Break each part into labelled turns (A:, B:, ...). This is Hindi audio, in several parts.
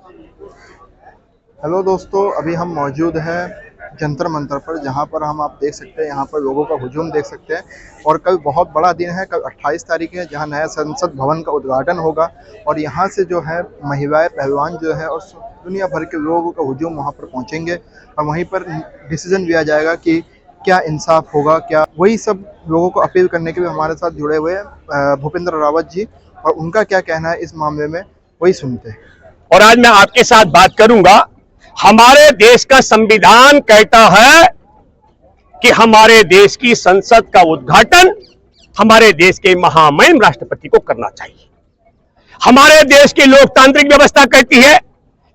A: हेलो दोस्तों, अभी हम मौजूद हैं जंतर मंतर पर, जहां पर आप देख सकते हैं, यहाँ पर लोगों का हुजूम देख सकते हैं। और कल बहुत बड़ा दिन है, कल 28 तारीख है, जहां नया संसद भवन का उद्घाटन होगा। और यहाँ से जो है महिलाएं, पहलवान जो है और दुनिया भर के लोगों का हुजूम वहाँ पर पहुँचेंगे। और वहीं पर डिसीजन लिया जाएगा कि क्या इंसाफ होगा, क्या। वही सब लोगों को अपील करने के लिए हमारे साथ जुड़े हुए हैं भूपेंद्र रावत जी, और उनका क्या कहना है इस मामले में वही सुनते हैं।
B: और आज मैं आपके साथ बात करूंगा। हमारे देश का संविधान कहता है कि हमारे देश की संसद का उद्घाटन हमारे देश के महामहिम राष्ट्रपति को करना चाहिए। हमारे देश की लोकतांत्रिक व्यवस्था कहती है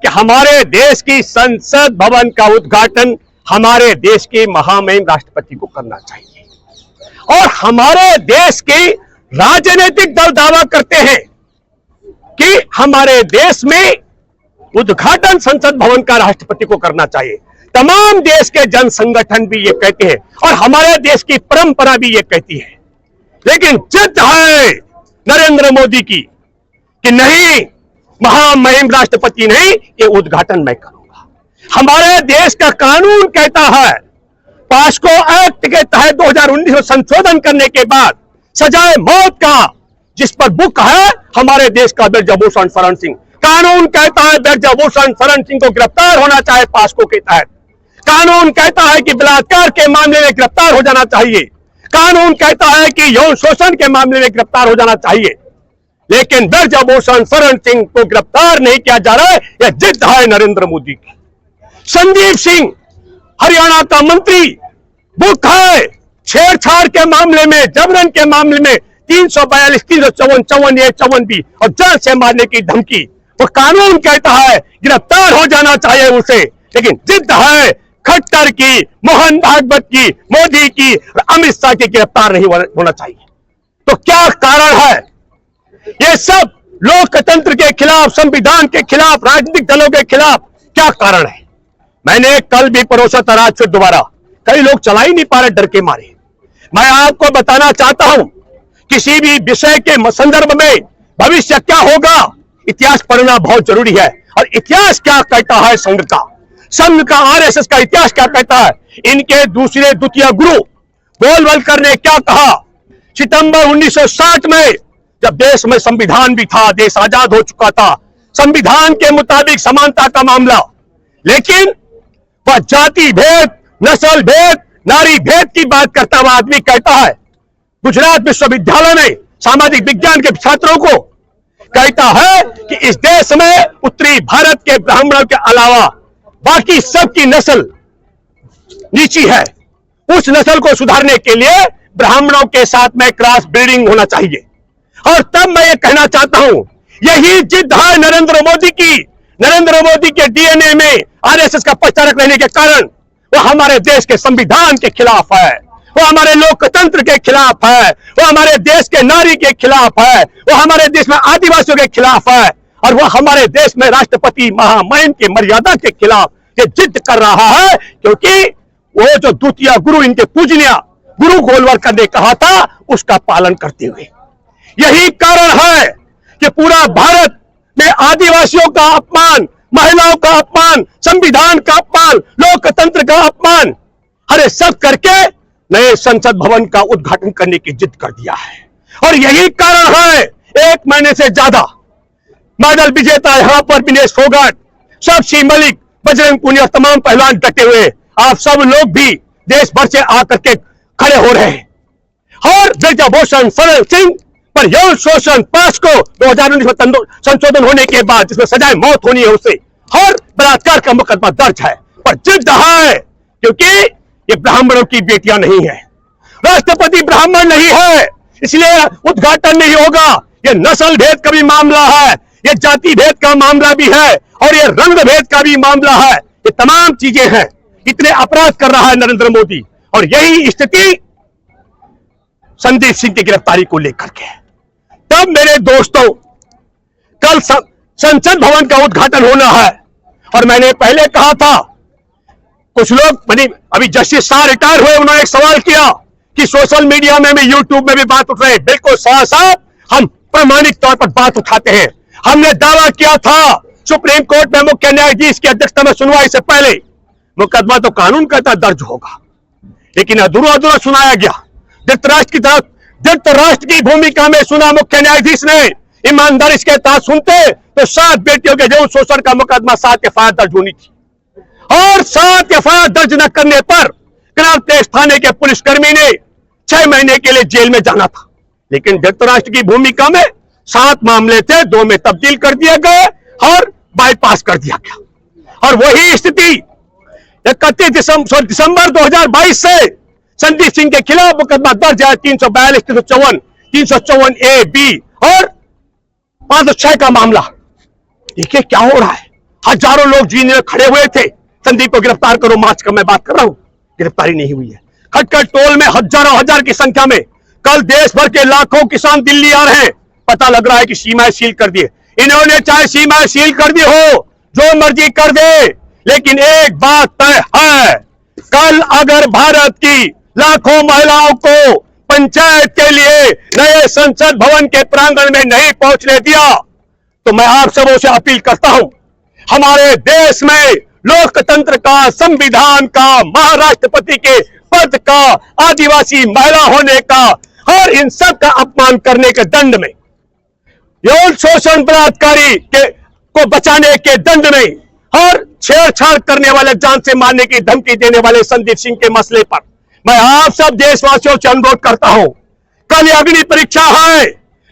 B: कि हमारे देश की संसद भवन का उद्घाटन हमारे देश के महामहिम राष्ट्रपति को करना चाहिए। और हमारे देश के राजनीतिक दल दावा करते हैं कि हमारे देश में उद्घाटन संसद भवन का राष्ट्रपति को करना चाहिए। तमाम देश के जन संगठन भी ये कहते हैं और हमारे देश की परंपरा भी ये कहती है। लेकिन जिद है नरेंद्र मोदी की कि नहीं, महामहिम राष्ट्रपति नहीं, ये उद्घाटन मैं करूंगा। हमारे देश का कानून कहता है, पास्को एक्ट के तहत 2019 में संशोधन करने के बाद सजाए मौत का जिस पर बुक है हमारे देश का ब्रजभूषण शरण सिंह। कानून कहता है ब्रजभूषण शरण सिंह को गिरफ्तार होना चाहिए पास्को के तहत। कानून कहता है कि बलात्कार के मामले में गिरफ्तार हो जाना चाहिए। कानून कहता है कि यौन शोषण के मामले में गिरफ्तार हो जाना चाहिए। लेकिन ब्रजभूषण शरण सिंह को गिरफ्तार नहीं किया जा रहा है। यह जिद है नरेंद्र मोदी की। संजीव सिंह हरियाणा का मंत्री, बुक है छेड़छाड़ के मामले में, जबरन के मामले में 342, 354, ये 54 और जान से मारने की धमकी। वो कानून कहता है गिरफ्तार हो जाना चाहिए उसे। लेकिन जिद है खट्टर की, मोहन भागवत की, मोदी की और अमित शाह की गिरफ्तार नहीं होना चाहिए। तो क्या कारण है? ये सब लोकतंत्र के खिलाफ, संविधान के खिलाफ, राजनीतिक दलों के खिलाफ क्या कारण है? मैंने कल भी परोसा था, आज फिर दोबारा। कई लोग चला ही नहीं पा रहे डर के मारे। मैं आपको बताना चाहता हूं, किसी भी विषय के संदर्भ में भविष्य क्या होगा, इतिहास पढ़ना बहुत जरूरी है। और इतिहास क्या कहता है संघ का आरएसएस का इतिहास क्या कहता है? इनके दूसरे द्वितीय गुरु गोलवलकर ने क्या कहा? सितंबर 1960 में जब देश में संविधान भी था, देश आजाद हो चुका था, संविधान के मुताबिक समानता का मामला, लेकिन वह जाति भेद, नस्ल भेद, नारी भेद की बात करता हुआ आदमी कहता है, गुजरात विश्वविद्यालय में सामाजिक विज्ञान के छात्रों को कहता है कि इस देश में उत्तरी भारत के ब्राह्मणों के अलावा बाकी सबकी नस्ल नीची है। उस नस्ल को सुधारने के लिए ब्राह्मणों के साथ में क्रॉस ब्रीडिंग होना चाहिए। और तब मैं ये कहना चाहता हूं, यही जिद है नरेंद्र मोदी की। नरेंद्र मोदी के डीएनए में आरएसएस का प्रचारक रहने के कारण वो हमारे देश के संविधान के खिलाफ है, वो हमारे लोकतंत्र के खिलाफ है, वो हमारे देश के नारी के खिलाफ है, वो हमारे देश में आदिवासियों के खिलाफ है, और वो हमारे देश में राष्ट्रपति महामहिम की मर्यादा के खिलाफ ये जिद कर रहा है। क्योंकि वो जो द्वितीय गुरु, इनके पूजनीय गुरु गोलवलकर ने कहा था, उसका पालन करते हुए यही कारण है कि पूरा भारत में आदिवासियों का अपमान, महिलाओं का अपमान, संविधान का अपमान, लोकतंत्र का अपमान, अरे सब करके नए संसद भवन का उद्घाटन करने की जिद कर दिया है। और यही कारण है 1 महीने से ज्यादा मेडल विजेता यहां पर विनेश फोगाट, साक्षी मलिक, बजरंग पुनिया, तमाम पहलवान डटे हुए, आप सब लोग भी देश भर से आकर के खड़े हो रहे हैं। और ब्रजभूषण शरण सिंह पर यौन शोषण पास्को 2019 में संशोधन होने के बाद जिसमें सजाए मौत होनी है उसे, और बलात्कार का मुकदमा दर्ज है। पर जिद है क्योंकि ये ब्राह्मणों की बेटियां नहीं है, राष्ट्रपति ब्राह्मण नहीं है, इसलिए उद्घाटन नहीं होगा। ये नस्ल भेद का भी मामला है, ये जाति भेद का मामला भी है, और ये रंग भेद का भी मामला है। ये तमाम चीजें हैं। इतने अपराध कर रहा है नरेंद्र मोदी, और यही स्थिति संदीप सिंह की गिरफ्तारी को लेकर के। तब मेरे दोस्तों, कल संसद भवन का उद्घाटन होना है, और मैंने पहले कहा था, कुछ लोग अभी जस्टिस शाह रिटायर हुए, उन्होंने एक सवाल किया कि सोशल मीडिया में भी, यूट्यूब में भी बात उठ रही है। बिल्कुल साहब, हम प्रामाणिक तौर पर बात उठाते हैं। हमने दावा किया था सुप्रीम कोर्ट में मुख्य न्यायाधीश की अध्यक्षता में सुनवाई से पहले मुकदमा तो कानून कहता दर्ज होगा, लेकिन अधूरा अधूरा सुनाया गया। धृतराष्ट्र की भूमिका में सुना मुख्य न्यायाधीश ने, ईमानदारी के साथ सुनते तो 7 बेटियों के यौन शोषण का मुकदमा 7 एफआईआर दर्ज होनी थी, और 7 एफआईआर दर्ज न करने पर कनाट प्लेस थाने के पुलिसकर्मी ने 6 महीने के लिए जेल में जाना था। लेकिन धृतराष्ट्र की भूमिका में 7 मामले थे, 2 में तब्दील कर दिए गए और बाईपास कर दिया गया। और वही स्थिति 31 दिसंबर 2022 से संदीप सिंह के खिलाफ मुकदमा दर्ज है 342, 354, 354 ए, बी और 506 का मामला। देखिए क्या हो रहा है। हजारों लोग जीने में खड़े हुए थे, संदीप को गिरफ्तार करो मार्च का मैं बात कर रहा हूं, गिरफ्तारी नहीं हुई है। खटखट टोल में हजारों हजार की संख्या में कल देश भर के लाखों किसान दिल्ली आ रहे हैं। पता लग रहा है कि सीमाएं सील कर दिए इन्होंने, चाहे सीमाएं सील कर दी हो, जो मर्जी कर दे, लेकिन एक बात तय है, कल अगर भारत की लाखों महिलाओं को पंचायत के लिए नए संसद भवन के प्रांगण में नहीं पहुंचने दिया तो मैं आप सबों से अपील करता हूं, हमारे देश में लोकतंत्र का, संविधान का, महाराष्ट्रपति के पद का, आदिवासी महिला होने का और इन सब का अपमान करने के दंड में, यौन शोषण बलात्कारी को बचाने के दंड में और छेड़छाड़ करने वाले, जान से मारने की धमकी देने वाले संदीप सिंह के मसले पर मैं आप सब देशवासियों से अनुरोध करता हूं, कल ये अग्नि परीक्षा है।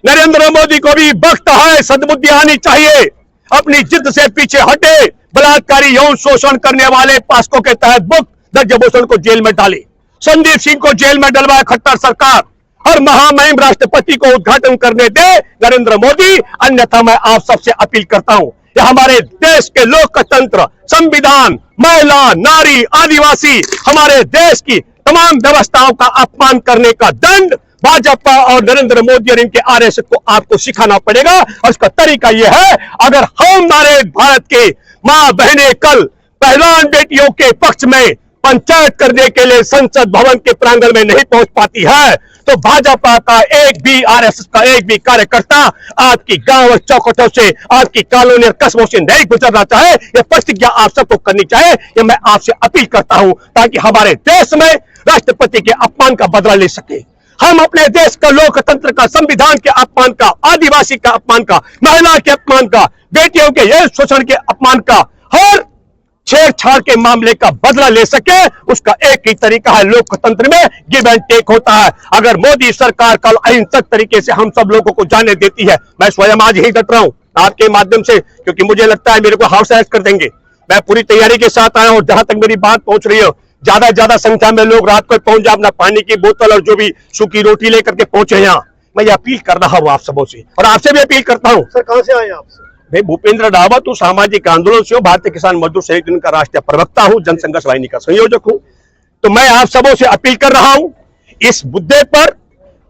B: नरेंद्र मोदी को भी वक्त है, सद्बुद्धि आनी चाहिए, अपनी जिद से पीछे हटे, बलात्कारी यौन शोषण करने वाले पास्को के तहत बुक ब्रजभूषण को जेल में डाले, संदीप सिंह को जेल में डलवाए खट्टर सरकार और महामहिम राष्ट्रपति को उद्घाटन करने दे नरेंद्र मोदी, अन्यथा मैं आप सबसे अपील करता हूं, यह हमारे देश के लोकतंत्र, संविधान, महिला, नारी, आदिवासी, हमारे देश की तमाम व्यवस्थाओं का अपमान करने का दंड भाजपा और नरेंद्र मोदी और इनके आरएसएस को आपको सिखाना पड़ेगा। और इसका तरीका यह है, अगर हमारे भारत के मां बहनें कल पहलवान बेटियों के पक्ष में पंचायत करने के लिए संसद भवन के प्रांगण में नहीं पहुंच पाती है तो भाजपा का एक भी, आरएसएस का एक भी कार्यकर्ता आपकी गांव और चौखटों से, आपकी कॉलोनी और कस्बों से नहीं गुजरना चाहे, यह प्रतिज्ञा आप सबको करनी चाहिए। यह मैं आपसे अपील करता हूं ताकि हमारे देश में राष्ट्रपति के अपमान का बदला ले सके, हम अपने देश का लोकतंत्र का, संविधान के अपमान का, आदिवासी का अपमान का, महिला के अपमान का, बेटियों के यौन शोषण के अपमान का और छेड़छाड़ के मामले का बदला ले सके। उसका एक ही तरीका है, लोकतंत्र में गिव एंड टेक होता है। अगर मोदी सरकार कल अहिंसक तरीके से हम सब लोगों को जाने देती है, मैं स्वयं आज यही डट रहा हूं आपके माध्यम से, क्योंकि मुझे लगता है मेरे को हाउस अरेस्ट कर देंगे। मैं पूरी तैयारी के साथ आया हूं, जहां तक मेरी बात पहुंच रही है ज्यादा संख्या में लोग रात को पहुंच जाए, अपना पानी की बोतल और जो भी सूखी रोटी लेकर के पहुंचे यहाँ। मैं ये अपील कर रहा हूं आप सबों से, और आपसे भी अपील करता हूं।
C: सर कहां से आए आप?
B: मैं भूपेंद्र रावत हूँ, सामाजिक आंदोलन से हूँ, भारतीय किसान मजदूर संगठन का राष्ट्रीय प्रवक्ता हूँ, जनसंघर्ष वाहिनी का संयोजक हूँ। तो मैं आप सबों से अपील कर रहा हूं, इस मुद्दे पर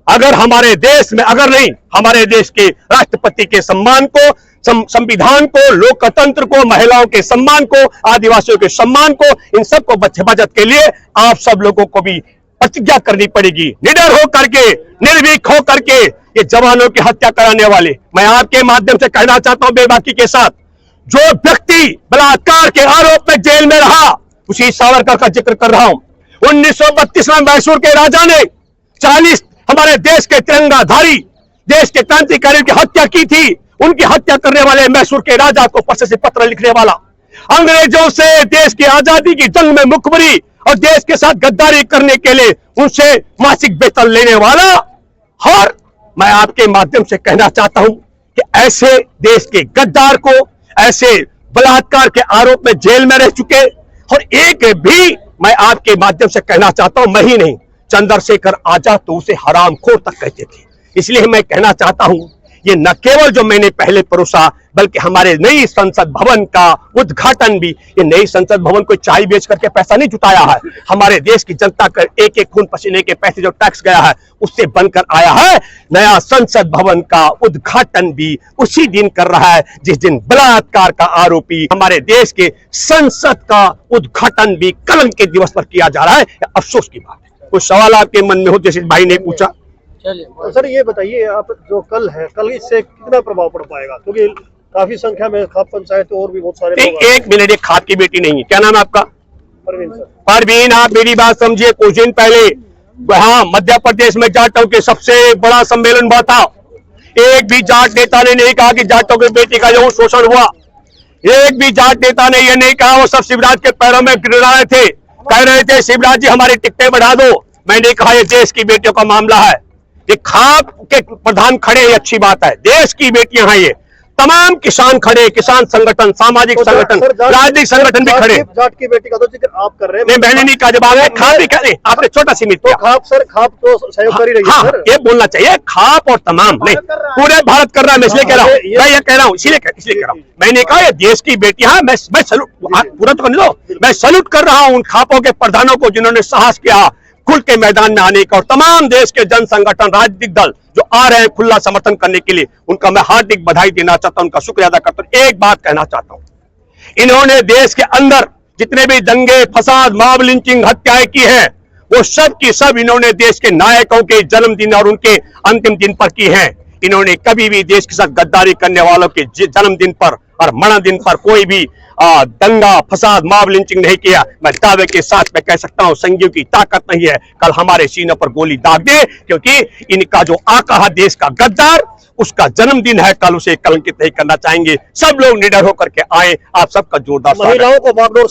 B: अगर हमारे देश में, अगर नहीं हमारे देश के राष्ट्रपति के सम्मान को, संविधान को, लोकतंत्र को, महिलाओं के सम्मान को, आदिवासियों के सम्मान को, इन सबको हिफाजत के लिए आप सब लोगों को भी प्रतिज्ञा करनी पड़ेगी। निडर हो करके, निर्भीक हो करके ये जवानों की हत्या कराने वाले, मैं आपके माध्यम से कहना चाहता हूं बेबाकी के साथ, जो व्यक्ति बलात्कार के आरोप में जेल में रहा, उसी सावरकर का जिक्र कर रहा हूं। 1932 में मैसूर के राजा ने 40 हमारे देश के तिरंगाधारी, देश के क्रांतिकारियों की हत्या की थी। उनकी हत्या करने वाले मैसूर के राजा को पत्र से पत्र लिखने वाला, अंग्रेजों से देश की आजादी की जंग में मुखबरी और देश के साथ गद्दारी करने के लिए उनसे मासिक वेतन लेने वाला, और मैं आपके माध्यम से कहना चाहता हूं कि ऐसे देश के गद्दार को, ऐसे बलात्कार के आरोप में जेल में रह चुके, और एक भी, मैं आपके माध्यम से कहना चाहता हूं, मैं ही नहीं, चंद्रशेखर आजाद तो उसे हरामखोर तक कहते थे। इसलिए मैं कहना चाहता हूं, ये न केवल जो मैंने पहले परोसा, बल्कि हमारे नई संसद भवन का उद्घाटन भी, ये नई संसद भवन कोई चाय बेच करके पैसा नहीं जुटाया है, हमारे देश की जनता का एक एक खून पसीने के पैसे जो टैक्स गया है उससे बनकर आया है। नया संसद भवन का उद्घाटन भी उसी दिन कर रहा है जिस दिन बलात्कार का आरोपी हमारे देश के संसद का उद्घाटन भी कलंक के दिवस पर किया जा रहा है। अफसोस की बात है। कुछ सवाल आपके मन में हो, जैसे भाई ने पूछा।
C: तो सर ये बताइए, आप जो कल है, कल इससे कितना प्रभाव पड़ पाएगा? क्योंकि काफी संख्या में खाप पंचायत और भी बहुत सारे
B: नहीं,
C: लोग
B: एक मिनट, एक खाप की बेटी नहीं है। क्या नाम है आपका?
C: परवीन सर।
B: परवीन, आप मेरी बात समझिए। कुछ दिन पहले हाँ मध्य प्रदेश में जाटों के सबसे बड़ा सम्मेलन हुआ था। एक भी जाट नेता ने नहीं कहा कि जाटों की बेटी का यौन शोषण हुआ। एक भी जाट नेता ने यह नहीं कहा। वो सब शिवराज के पैरों में गिर रहे थे, कह रहे थे शिवराज जी हमारी टिकटें बढ़ा दो। मैंने कहा ये देश की बेटियों का मामला है। ये खाप के प्रधान खड़े, ये अच्छी बात है। देश की बेटियां हैं ये। तमाम किसान खड़े, किसान संगठन, सामाजिक संगठन, राजनीतिक संगठन भी खड़े।
C: जाट की बेटी का तो जिक्र आप कर रहे हैं।
B: नहीं, मैंने नहीं कहा। जवाब है खाप भी करें, आपने छोटा सीमित
C: तो
B: किया।
C: खाप सर, खाप तो सहयोग कर ही रही है
B: हाँ,
C: सर।
B: ये बोलना चाहिए। खाप और तमाम नहीं, पूरे भारत कर रहा है। मैं इसलिए कह रहा हूँ, मैं ये कह रहा हूँ, इसलिए कह रहा हूँ। मैंने कहा ये देश की बेटियां हैं। मैं सैल्यूट, पूरा तो करने दो। मैं सैल्यूट कर रहा हूँ उन खापों के प्रधानों को जिन्होंने साहस किया खुल के मैदान में आने का, और तमाम देश के जन संगठन, राजनीतिक दल जो आ रहे हैं खुला समर्थन करने के लिए, उनका मैं हार्दिक बधाई देना चाहता हूं, उनका शुक्रिया अदा करता हूं। एक बात कहना चाहता हूं, इन्होंने देश के अंदर जितने भी दंगे, फसाद, मॉब लिंचिंग, हत्याएं की हैं, वो सब की सब इन्होंने देश के नायकों के जन्मदिन और उनके अंतिम दिन पर की हैं। इन्होंने कभी भी देश के साथ गद्दारी करने वालों के जन्मदिन पर और मरण दिन पर कोई भी दंगा, फसाद, मॉब लिंचिंग नहीं किया। मैं दावे के साथ मैं कह सकता हूं संघियों की ताकत नहीं है कल हमारे सीनों पर गोली दाग दे, क्योंकि इनका जो आका है देश का गद्दार, उसका जन्मदिन है, कल उसे कलंकित नहीं करना चाहेंगे। सब लोग निडर होकर के आए। आप सबका जोरदार स्वागत।
C: महिलाओं को बागडोर